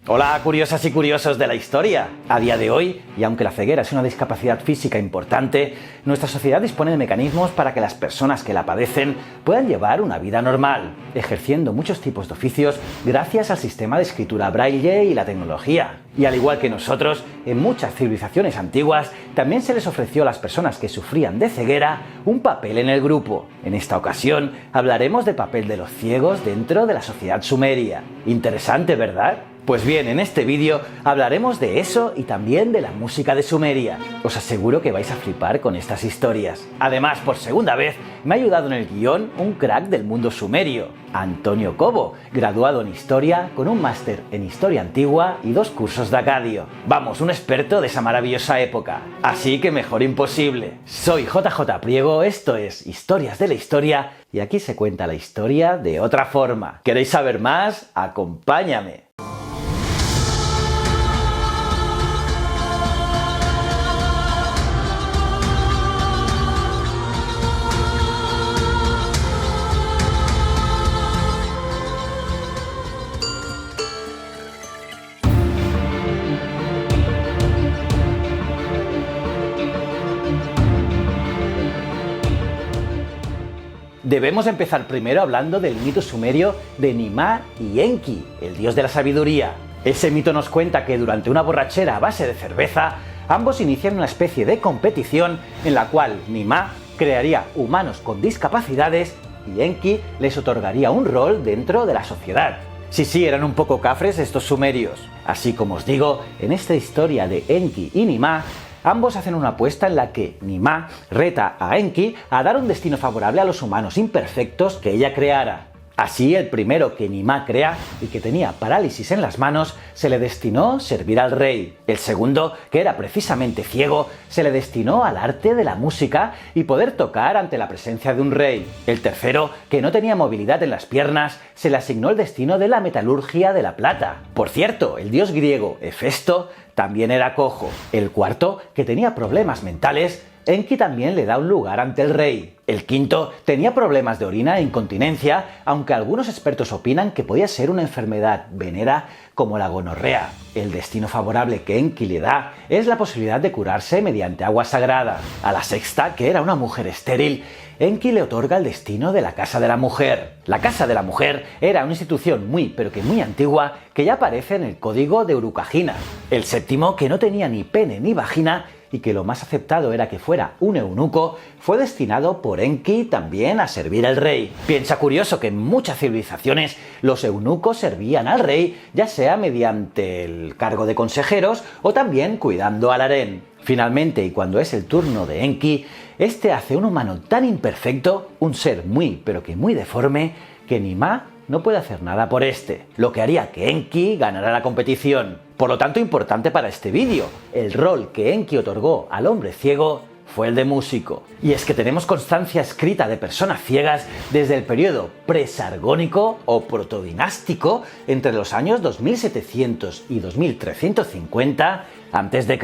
Hola curiosas y curiosos de la historia. A día de hoy, y aunque la ceguera es una discapacidad física importante, nuestra sociedad dispone de mecanismos para que las personas que la padecen puedan llevar una vida normal, ejerciendo muchos tipos de oficios gracias al sistema de escritura braille y la tecnología. Y al igual que nosotros, en muchas civilizaciones antiguas también se les ofreció a las personas que sufrían de ceguera un papel en el grupo. En esta ocasión hablaremos del papel de los ciegos dentro de la sociedad sumeria. Interesante, ¿verdad? Pues bien, en este vídeo hablaremos de eso y también de la música de Sumeria. Os aseguro que vais a flipar con estas historias. Además, por segunda vez, me ha ayudado en el guión un crack del mundo sumerio, Antonio Cobo, graduado en Historia con un máster en Historia Antigua y 2 cursos de Acadio. Vamos, un experto de esa maravillosa época. Así que mejor imposible. Soy JJ Priego, esto es Historias de la Historia y aquí se cuenta la historia de otra forma. ¿Queréis saber más? Acompáñame. Debemos empezar primero hablando del mito sumerio de Nimá y Enki, el dios de la sabiduría. Ese mito nos cuenta que durante una borrachera a base de cerveza, ambos inician una especie de competición en la cual Nimá crearía humanos con discapacidades y Enki les otorgaría un rol dentro de la sociedad. Sí, eran un poco cafres estos sumerios. Así como os digo, en esta historia de Enki y Nimá, ambos hacen una apuesta en la que Nimá reta a Enki a dar un destino favorable a los humanos imperfectos que ella creara. Así, el primero que Nimá crea y que tenía parálisis en las manos, se le destinó servir al rey. El segundo, que era precisamente ciego, se le destinó al arte de la música y poder tocar ante la presencia de un rey. El tercero, que no tenía movilidad en las piernas, se le asignó el destino de la metalurgia de la plata. Por cierto, el dios griego Hefesto también era cojo. El cuarto, que tenía problemas mentales, Enki también le da un lugar ante el rey. El quinto tenía problemas de orina e incontinencia, aunque algunos expertos opinan que podía ser una enfermedad venera como la gonorrea. El destino favorable que Enki le da es la posibilidad de curarse mediante agua sagrada. A la sexta, que era una mujer estéril, Enki le otorga el destino de la Casa de la Mujer. La Casa de la Mujer era una institución muy antigua que ya aparece en el código de Urukagina. El séptimo, que no tenía ni pene ni vagina y que lo más aceptado era que fuera un eunuco, fue destinado por Enki también a servir al rey. Piensa curioso que en muchas civilizaciones los eunucos servían al rey, ya sea mediante el cargo de consejeros o también cuidando al harén. Finalmente, y cuando es el turno de Enki, este hace un humano tan imperfecto, un ser muy deforme, que Nimá no puede hacer nada por este, lo que haría que Enki ganara la competición. Por lo tanto, importante para este vídeo, el rol que Enki otorgó al hombre ciego fue el de músico. Y es que tenemos constancia escrita de personas ciegas desde el periodo presargónico o protodinástico entre los años 2700 y 2350 a.C.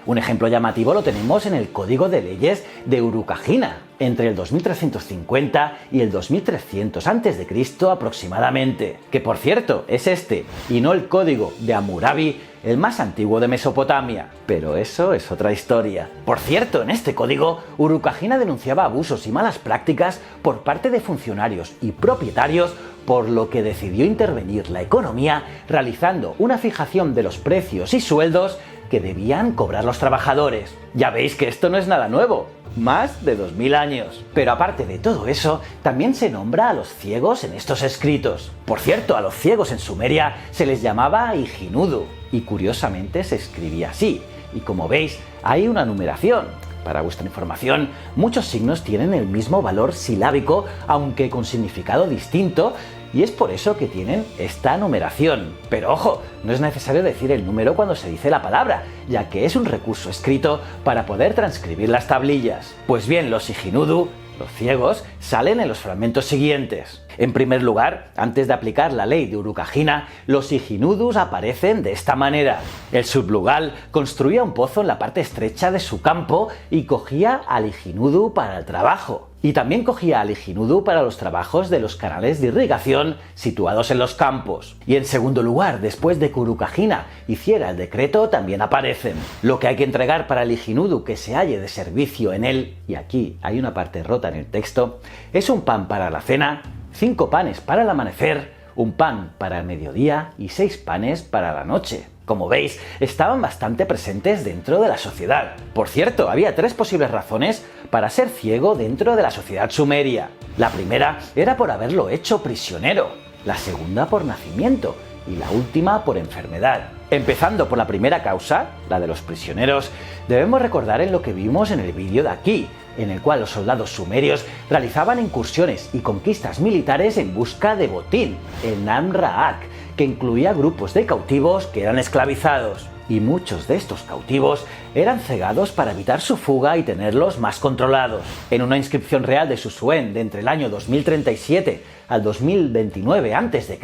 Un ejemplo llamativo lo tenemos en el Código de Leyes de Urukagina, entre el 2350 y el 2300 a.C. aproximadamente, que por cierto es este, y no el Código de Hammurabi, el más antiguo de Mesopotamia. Pero eso es otra historia. Por cierto, en este código, Urukagina denunciaba abusos y malas prácticas por parte de funcionarios y propietarios, por lo que decidió intervenir la economía realizando una fijación de los precios y sueldos que debían cobrar los trabajadores. Ya veis que esto no es nada nuevo, más de 2000 años. Pero aparte de todo eso, también se nombra a los ciegos en estos escritos. Por cierto, a los ciegos en Sumeria se les llamaba Ijinudu, y curiosamente se escribía así, y como veis, hay una numeración. Para vuestra información, muchos signos tienen el mismo valor silábico, aunque con significado distinto, y es por eso que tienen esta numeración. Pero ojo, no es necesario decir el número cuando se dice la palabra, ya que es un recurso escrito para poder transcribir las tablillas. Pues bien, los Ijinudu, los ciegos, salen en los fragmentos siguientes. En primer lugar, antes de aplicar la ley de Urukagina, los Ijinudus aparecen de esta manera. El sublugal construía un pozo en la parte estrecha de su campo y cogía al Ijinudu para el trabajo. Y también cogía al Ijinudu para los trabajos de los canales de irrigación situados en los campos. Y en segundo lugar, después de que Urukagina hiciera el decreto, también aparecen. Lo que hay que entregar para el Ijinudu que se halle de servicio en él, y aquí hay una parte rota en el texto, es un pan para la cena, 5 panes para el amanecer, un pan para el mediodía y 6 panes para la noche. Como veis, estaban bastante presentes dentro de la sociedad. Por cierto, había 3 posibles razones para ser ciego dentro de la sociedad sumeria. La primera era por haberlo hecho prisionero, la segunda por nacimiento y la última por enfermedad. Empezando por la primera causa, la de los prisioneros, debemos recordar en lo que vimos en el vídeo de aquí, en el cual los soldados sumerios realizaban incursiones y conquistas militares en busca de botín, el Namraak, que incluía grupos de cautivos que eran esclavizados. Y muchos de estos cautivos eran cegados para evitar su fuga y tenerlos más controlados. En una inscripción real de Susuen de entre el año 2037 al 2029 a.C.,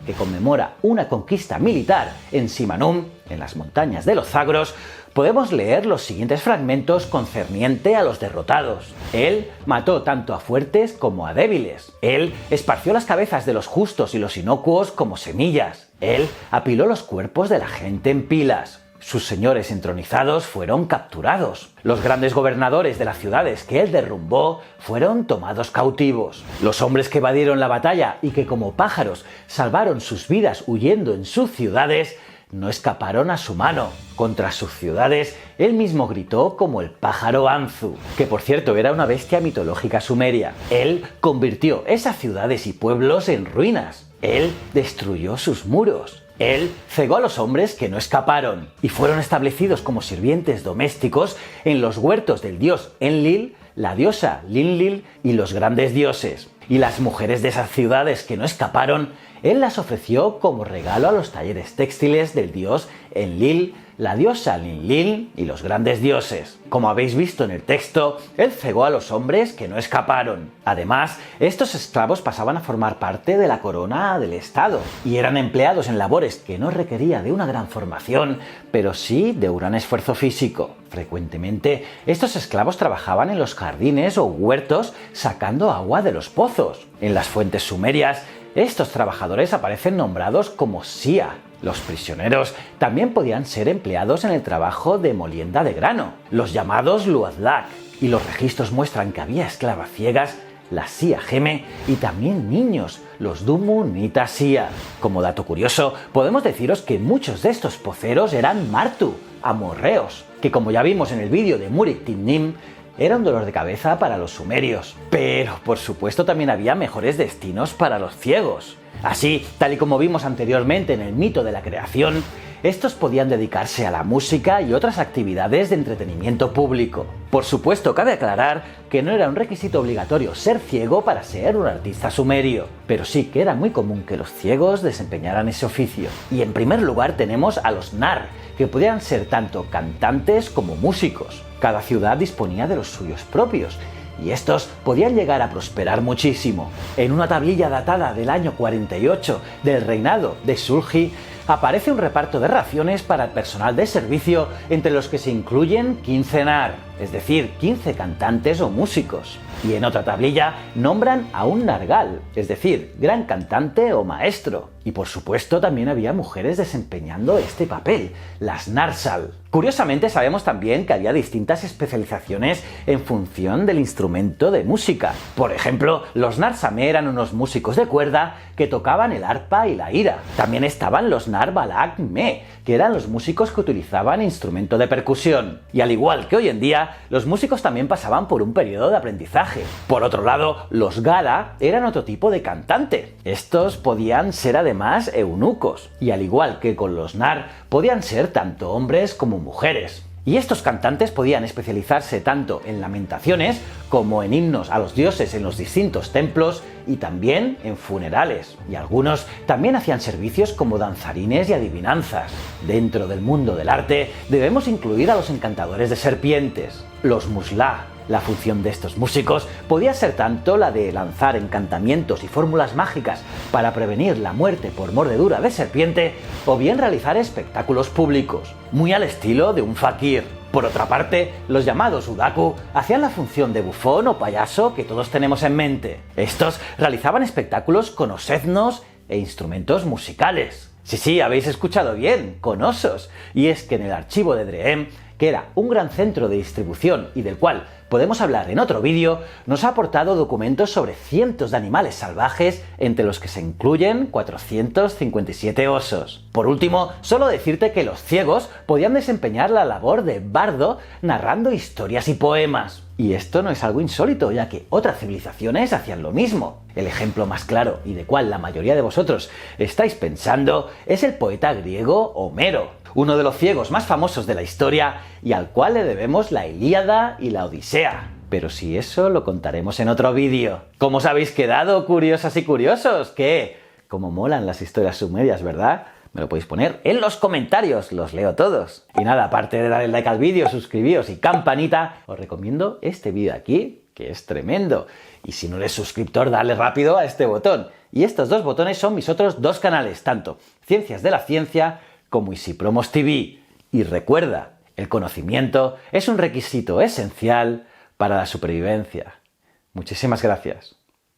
que conmemora una conquista militar en Simanum, en las montañas de los Zagros, podemos leer los siguientes fragmentos concerniente a los derrotados. Él mató tanto a fuertes como a débiles. Él esparció las cabezas de los justos y los inocuos como semillas. Él apiló los cuerpos de la gente en pilas. Sus señores entronizados fueron capturados. Los grandes gobernadores de las ciudades que él derrumbó fueron tomados cautivos. Los hombres que evadieron la batalla y que como pájaros salvaron sus vidas huyendo en sus ciudades, no escaparon a su mano. Contra sus ciudades, él mismo gritó como el pájaro Anzu, que por cierto era una bestia mitológica sumeria. Él convirtió esas ciudades y pueblos en ruinas. Él destruyó sus muros. Él cegó a los hombres que no escaparon y fueron establecidos como sirvientes domésticos en los huertos del dios Enlil, la diosa Linlil y los grandes dioses. Y las mujeres de esas ciudades que no escaparon, él las ofreció como regalo a los talleres textiles del dios Enlil, la diosa Linlil y los grandes dioses. Como habéis visto en el texto, él cegó a los hombres que no escaparon. Además, estos esclavos pasaban a formar parte de la corona del Estado y eran empleados en labores que no requería de una gran formación, pero sí de un gran esfuerzo físico. Frecuentemente, estos esclavos trabajaban en los jardines o huertos sacando agua de los pozos. En las fuentes sumerias, estos trabajadores aparecen nombrados como Sia. Los prisioneros también podían ser empleados en el trabajo de molienda de grano, los llamados Luadlak, y los registros muestran que había esclavas ciegas, las Sia Geme, y también niños, los Dumu Nita Sia. Como dato curioso, podemos deciros que muchos de estos poceros eran Martu, amorreos, que como ya vimos en el vídeo de Murik Timnim, era un dolor de cabeza para los sumerios. Pero, por supuesto, también había mejores destinos para los ciegos. Así, tal y como vimos anteriormente en el mito de la creación, estos podían dedicarse a la música y otras actividades de entretenimiento público. Por supuesto, cabe aclarar que no era un requisito obligatorio ser ciego para ser un artista sumerio, pero sí que era muy común que los ciegos desempeñaran ese oficio. Y en primer lugar tenemos a los Nar, que podían ser tanto cantantes como músicos. Cada ciudad disponía de los suyos propios, y estos podían llegar a prosperar muchísimo. En una tablilla datada del año 48 del reinado de Sulgi, aparece un reparto de raciones para el personal de servicio entre los que se incluyen 15 nar, es decir, 15 cantantes o músicos. Y en otra tablilla nombran a un nargal, es decir, gran cantante o maestro. Y por supuesto también había mujeres desempeñando este papel, las narsal. Curiosamente sabemos también que había distintas especializaciones en función del instrumento de música. Por ejemplo, los narsame eran unos músicos de cuerda que tocaban el arpa y la lira. También estaban los narbalak me, que eran los músicos que utilizaban instrumento de percusión. Y al igual que hoy en día, los músicos también pasaban por un periodo de aprendizaje. Por otro lado, los gada eran otro tipo de cantante. Estos podían ser además eunucos, y al igual que con los nar, podían ser tanto hombres como mujeres. Y estos cantantes podían especializarse tanto en lamentaciones como en himnos a los dioses en los distintos templos y también en funerales. Y algunos también hacían servicios como danzarines y adivinanzas. Dentro del mundo del arte debemos incluir a los encantadores de serpientes, los musla. La función de estos músicos podía ser tanto la de lanzar encantamientos y fórmulas mágicas para prevenir la muerte por mordedura de serpiente, o bien realizar espectáculos públicos, muy al estilo de un fakir. Por otra parte, los llamados udaku hacían la función de bufón o payaso que todos tenemos en mente. Estos realizaban espectáculos con osednos e instrumentos musicales. Sí, habéis escuchado bien, con osos. Y es que en el archivo de Dreem, que era un gran centro de distribución y del cual podemos hablar en otro vídeo, nos ha aportado documentos sobre cientos de animales salvajes, entre los que se incluyen 457 osos. Por último, solo decirte que los ciegos podían desempeñar la labor de bardo narrando historias y poemas. Y esto no es algo insólito, ya que otras civilizaciones hacían lo mismo. El ejemplo más claro, y de cual la mayoría de vosotros estáis pensando, es el poeta griego Homero, uno de los ciegos más famosos de la historia y al cual le debemos la Ilíada y la Odisea. Pero si eso lo contaremos en otro vídeo. ¿Cómo os habéis quedado, curiosas y curiosos? ¿Qué? Cómo molan las historias sumerias, ¿verdad? Me lo podéis poner en los comentarios, los leo todos. Y nada, aparte de darle like al vídeo, suscribíos y campanita, os recomiendo este vídeo de aquí, que es tremendo. Y si no eres suscriptor, dale rápido a este botón. Y estos dos botones son mis otros dos canales, tanto Ciencias de la Ciencia como Isipromos TV. Y recuerda, el conocimiento es un requisito esencial para la supervivencia. Muchísimas gracias.